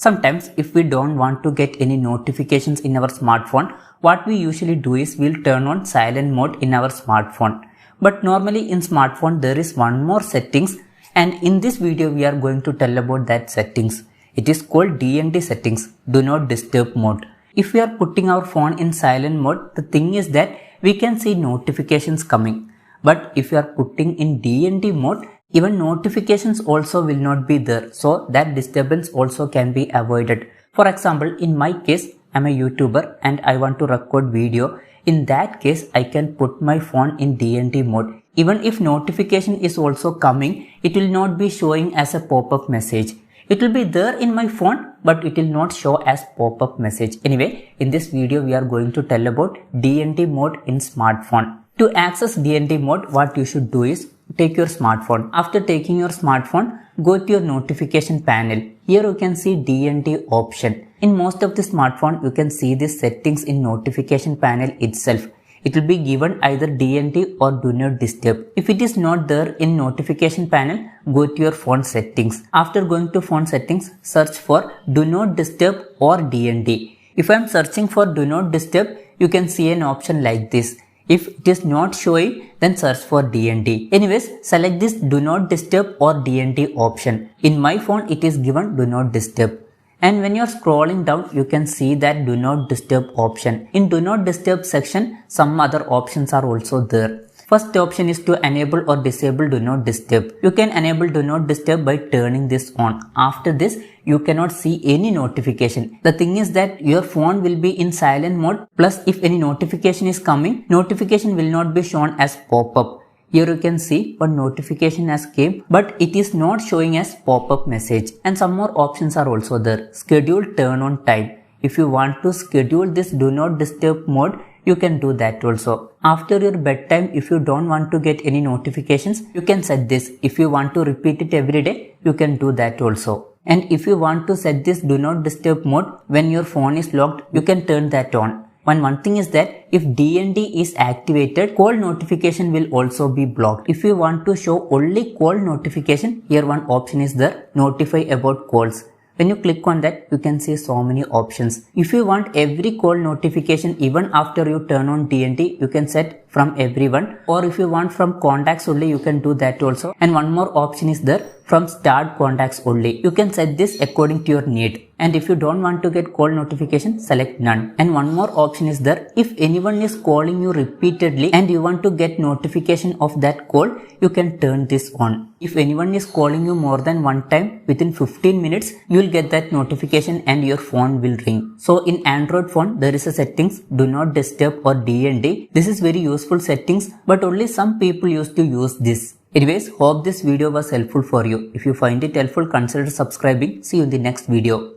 Sometimes if we don't want to get any notifications in our smartphone, what we usually do is we'll turn on silent mode in our smartphone. But normally in smartphone there is one more settings, and in this video we are going to tell about that settings. It is called DND settings, do not disturb mode. If we are putting our phone in silent mode, the thing is that we can see notifications coming. But if you are putting in DND mode, even notifications also will not be there, so that disturbance also can be avoided. For example, in my case, I'm a YouTuber and I want to record video. In that case, I can put my phone in DND mode. Even if notification is also coming, it will not be showing as a pop-up message. It will be there in my phone, but it will not show as pop-up message. Anyway, in this video, we are going to tell about DND mode in smartphone. To access DND mode, what you should do is take your smartphone. After taking your smartphone, go to your notification panel. Here you can see DND option. In most of the smartphone, you can see the settings in notification panel itself. It will be given either DND or do not disturb. If it is not there in notification panel, go to your phone settings. After going to phone settings, search for do not disturb or DND. If I am searching for do not disturb, you can see an option like this. If it is not showing, then search for DND. Anyways, select this do not disturb or DND option. In my phone, it is given do not disturb. And when you are scrolling down, you can see that do not disturb option. In do not disturb section, some other options are also there. First option is to enable or disable do not disturb. You can enable do not disturb by turning this on. After this, you cannot see any notification. The thing is that your phone will be in silent mode, plus if any notification is coming, notification will not be shown as pop-up. Here you can see one notification has came, but it is not showing as pop-up message. And some more options are also there. Schedule turn on time. If you want to schedule this do not disturb mode, you can do that also. After your bedtime, if you don't want to get any notifications, you can set this. If you want to repeat it every day, you can do that also. And if you want to set this do not disturb mode when your phone is locked, you can turn that on. One thing is that if DND is activated, call notification will also be blocked. If you want to show only call notification, here one option is there, notify about calls. When you click on that, you can see so many options. If you want every call notification even after you turn on DND, you can set from everyone, or if you want from contacts only, you can do that also. And one more option is there, from start contacts only. You can set this according to your need. And if you don't want to get call notification, select none. And one more option is there, if anyone is calling you repeatedly and you want to get notification of that call, you can turn this on. If anyone is calling you more than one time, within 15 minutes, you will get that notification and your phone will ring. So in Android phone, there is a settings, do not disturb or DND. This is very useful settings, but only some people used to use this. Anyways, hope this video was helpful for you. If you find it helpful, consider subscribing. See you in the next video.